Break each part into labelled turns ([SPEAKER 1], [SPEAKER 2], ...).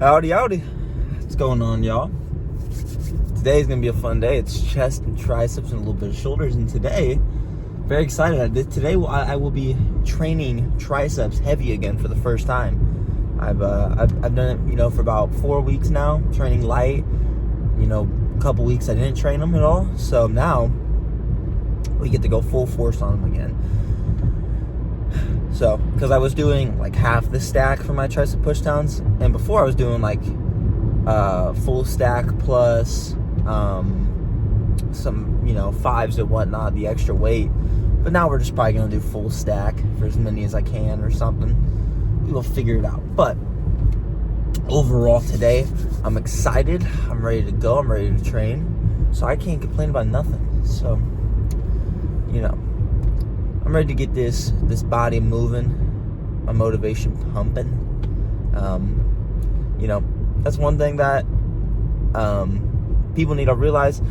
[SPEAKER 1] Howdy, howdy. What's going on, y'all? Today's gonna be a fun day. It's chest and triceps and a little bit of shoulders. And today, very excited. Today I will be training triceps heavy again for the first time. I've done it, for about 4 weeks now, training light. A couple weeks I didn't train them at all. So now we get to go full force on them again. So, because I was doing like half the stack for my tricep pushdowns, and before I was doing like full stack plus some fives and whatnot, the extra weight. But now we're just probably gonna do full stack for as many as I can or something. We'll figure it out. But overall today, I'm excited. I'm ready to go. I'm ready to train. So I can't complain about nothing. So, I'm ready to get this body moving, my motivation pumping. That's one thing that people need to realize.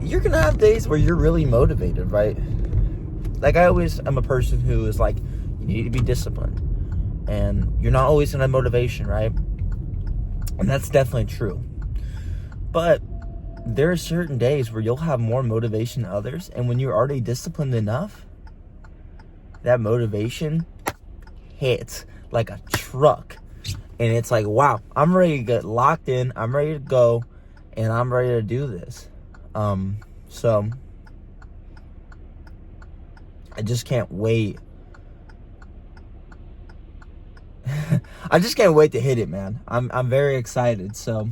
[SPEAKER 1] You're going to have days where you're really motivated, right? Like I always am a person who is like, you need to be disciplined. And you're not always going to have motivation, right? And that's definitely true. But there are certain days where you'll have more motivation than others. And when you're already disciplined enough, that motivation hits like a truck. And it's like, wow, I'm ready to get locked in. I'm ready to go. And I'm ready to do this. So I just can't wait. I just can't wait to hit it, man. I'm very excited. So,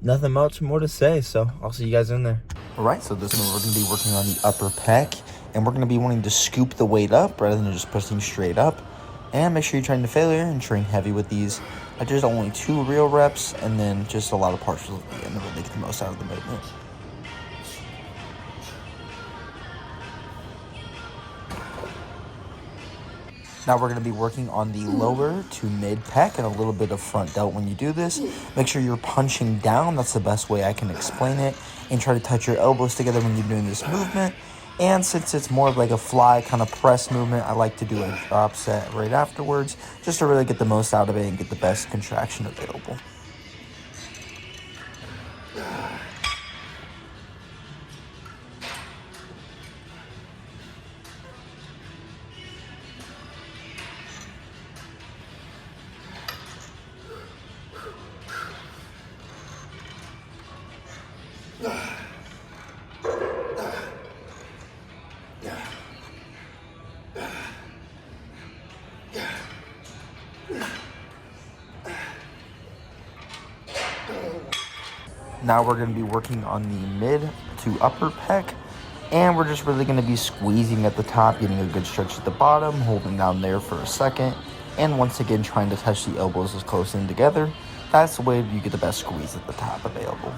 [SPEAKER 1] nothing much more to say. So I'll see you guys in there. All right, so this one we're going to be working on the upper pec. And we're going to be wanting to scoop the weight up rather than just pressing straight up. And make sure you train to failure and train heavy with these. I just only 2 real reps and then just a lot of partials at the end to make the most out of the movement. Now we're going to be working on the lower to mid pec and a little bit of front delt when you do this. Make sure you're punching down. That's the best way I can explain it. And try to touch your elbows together when you're doing this movement. And since it's more of like a fly kind of press movement, I like to do a drop set right afterwards just to really get the most out of it and get the best contraction available. Now we're going to be working on the mid to upper pec, and we're just really going to be squeezing at the top, getting a good stretch at the bottom, holding down there for a second, and once again trying to touch the elbows as close in together. That's the way you get the best squeeze at the top available.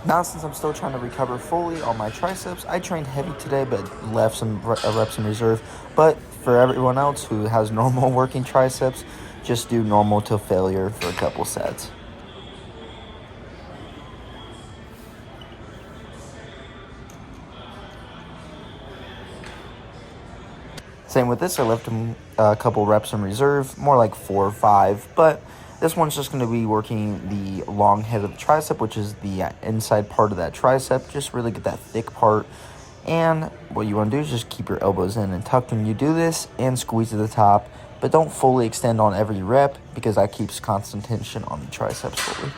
[SPEAKER 1] Now, since I'm still trying to recover fully on my triceps, I trained heavy today, but left some reps in reserve. But for everyone else who has normal working triceps, just do normal to failure for a couple sets. Same with this, I left them a couple reps in reserve, more like 4 or 5, but this one's just going to be working the long head of the tricep, which is the inside part of that tricep. Just really get that thick part. And what you want to do is just keep your elbows in and tucked when you do this and squeeze to the top. But don't fully extend on every rep because that keeps constant tension on the triceps fully.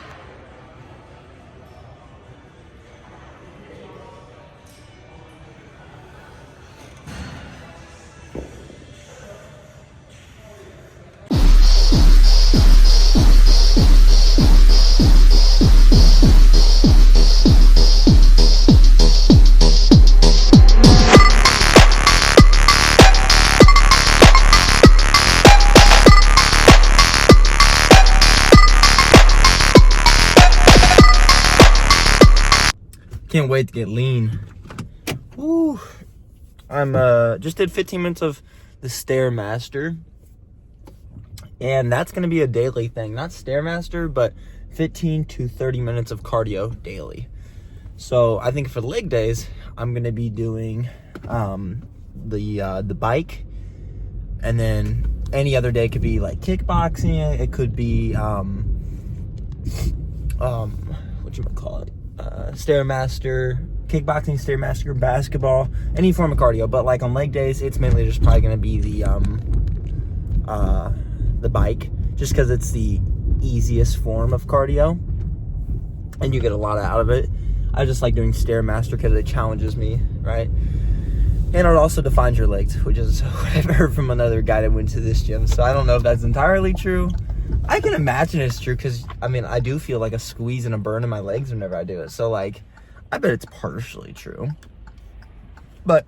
[SPEAKER 1] Can't wait to get lean. Woo. I'm just did 15 minutes of the Stairmaster. And that's going to be a daily thing, not Stairmaster, but 15 to 30 minutes of cardio daily. So I think for the leg days, I'm going to be doing the bike, and then any other day could be like kickboxing. It could be Stairmaster, kickboxing, Stairmaster, basketball, any form of cardio. But like on leg days, it's mainly just probably going to be the bike, just because it's the easiest form of cardio and you get a lot out of it. I just like doing Stairmaster because it challenges me, right? And it also defines your legs, which is what I've heard from another guy that went to this gym. So I don't know if that's entirely true. I can imagine it's true because, I mean, I do feel like a squeeze and a burn in my legs whenever I do it. So, like, I bet it's partially true. But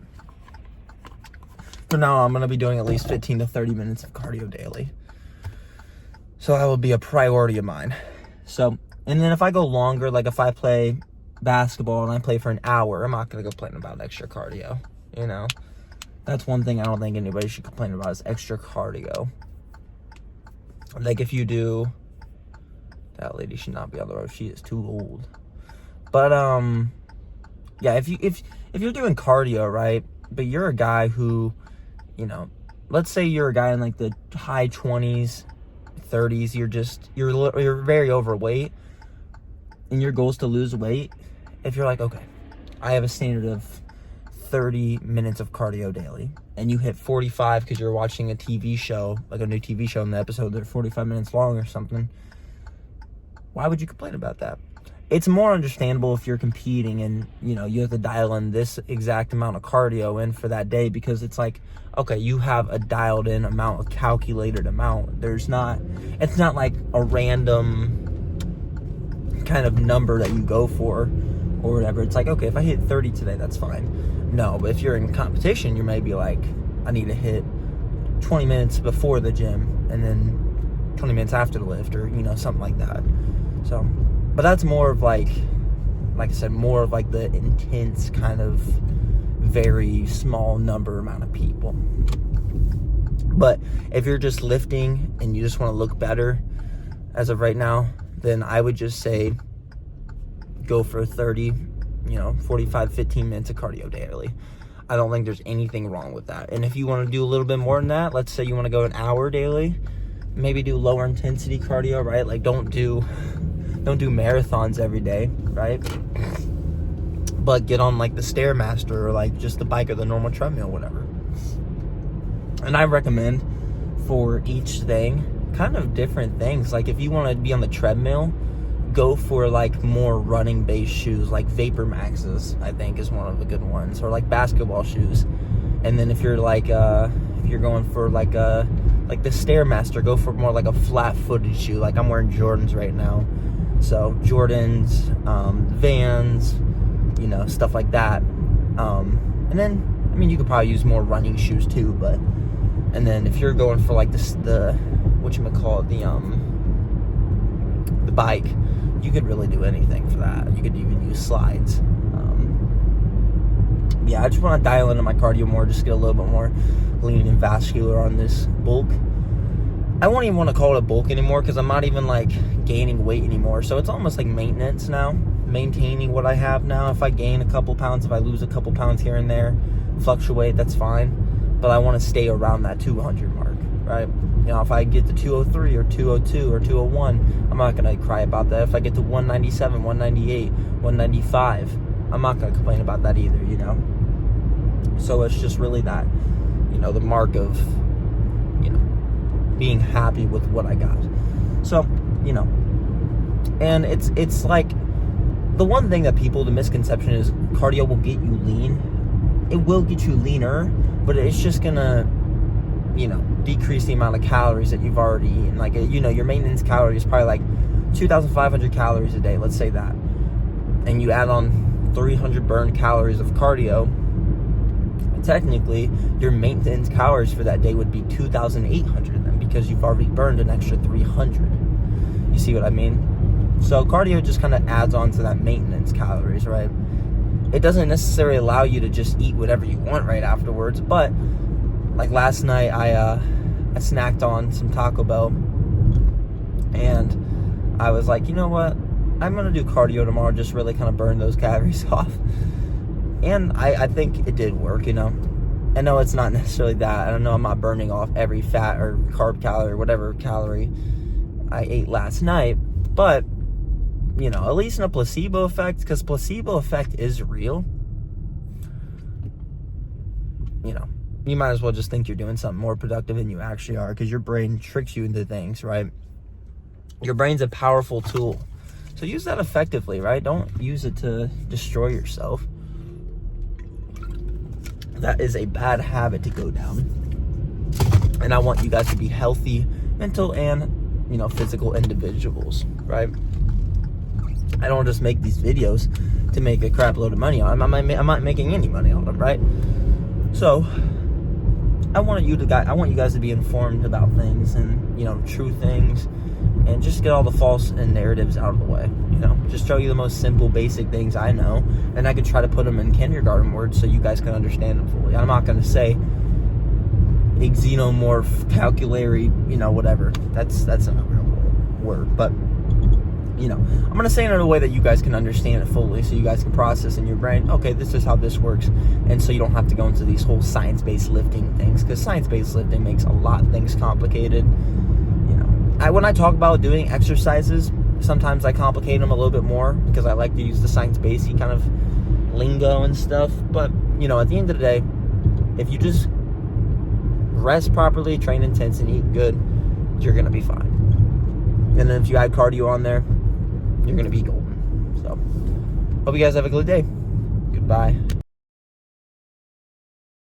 [SPEAKER 1] for now, I'm going to be doing at least 15 to 30 minutes of cardio daily. So that will be a priority of mine. So, and then if I go longer, like if I play basketball and I play for an hour, I'm not going to complain about extra cardio, you know? That's one thing I don't think anybody should complain about is extra cardio. Like if you do, that lady should not be on the road. She is too old. But, yeah, if you're doing cardio, right, but you're a guy who, you know, let's say you're a guy in like the high 20s, 30s, you're very overweight and your goal is to lose weight. If you're like, okay, I have a standard of 30 minutes of cardio daily, and you hit 45 because you're watching a TV show, like a new TV show, and the episodes are 45 minutes long or something, why would you complain about that? It's more understandable if you're competing and, you know, you have to dial in this exact amount of cardio in for that day, because it's like, okay, you have a dialed in amount, a calculated amount. It's not like a random kind of number that you go for or whatever. It's like, okay, if I hit 30 today, that's fine. No, but if you're in competition, you may be like, I need to hit 20 minutes before the gym and then 20 minutes after the lift, or, you know, something like that. So, but that's more of like I said, more of like the intense kind of very small number amount of people. But if you're just lifting and you just want to look better as of right now, then I would just say go for 30, 45, 15 minutes of cardio daily. I don't think there's anything wrong with that. And if you want to do a little bit more than that, let's say you want to go an hour daily, maybe do lower intensity cardio, right? Like don't do marathons every day, right? But get on like the Stairmaster or like just the bike or the normal treadmill, whatever. And I recommend for each thing kind of different things. Like if you want to be on the treadmill, go for like more running based shoes, like Vapor Maxes, I think is one of the good ones, or like basketball shoes. And then if you're like if you're going for like the Stairmaster, go for more like a flat footed shoe. Like I'm wearing Jordans right now, so Jordans, Vans, stuff like that. And then you could probably use more running shoes too, but and then if you're going for like the bike, you could really do anything for that. You could even use slides. Yeah, I just want to dial into my cardio more, just get a little bit more lean and vascular on this bulk. I won't even want to call it a bulk anymore because I'm not even like gaining weight anymore. So it's almost like maintenance now, maintaining what I have now. If I gain a couple pounds, if I lose a couple pounds here and there, fluctuate, that's fine. But I want to stay around that 200 mark, right? If I get to 203 or 202 or 201, I'm not going to cry about that. If I get to 197, 198, 195, I'm not going to complain about that either, So it's just really that, the mark of, being happy with what I got. So, and it's like, the one thing that the misconception is cardio will get you lean. It will get you leaner, but it's just going to, decrease the amount of calories that you've already eaten. Like, your maintenance calorie is probably like 2,500 calories a day, let's say that. And you add on 300 burned calories of cardio, technically, your maintenance calories for that day would be 2,800 then, because you've already burned an extra 300. You see what I mean? So cardio just kind of adds on to that maintenance calories, right? It doesn't necessarily allow you to just eat whatever you want right afterwards, but like last night, I snacked on some Taco Bell, and I was like, you know what? I'm going to do cardio tomorrow, just really kind of burn those calories off. And I think it did work, you know. I know it's not necessarily that. I don't know, I'm not burning off every fat or carb calorie or whatever calorie I ate last night. But, you know, at least in a placebo effect, because placebo effect is real. You know, you might as well just think you're doing something more productive than you actually are, because your brain tricks you into things, right? Your brain's a powerful tool. So use that effectively, right? Don't use it to destroy yourself. That is a bad habit to go down. And I want you guys to be healthy, mental and, you know, physical individuals, right? I don't just make these videos to make a crap load of money on them. I'm not making any money on them, right? So I want you guys to be informed about things, and, you know, true things, and just get all the false and narratives out of the way. You know, just show you the most simple, basic things I know, and I could try to put them in kindergarten words so you guys can understand them fully. I'm not going to say a xenomorph, calculary, you know, whatever. That's not a real word, but, you know, I'm going to say it in a way that you guys can understand it fully, so you guys can process in your brain, okay, this is how this works, and so you don't have to go into these whole science-based lifting things, because science-based lifting makes a lot of things complicated. You know, when I talk about doing exercises, sometimes I complicate them a little bit more, because I like to use the science-based kind of lingo and stuff, but, you know, at the end of the day, if you just rest properly, train intense, and eat good, you're going to be fine. And then if you add cardio on there, you're going to be golden. So, hope you guys have a good day. Goodbye.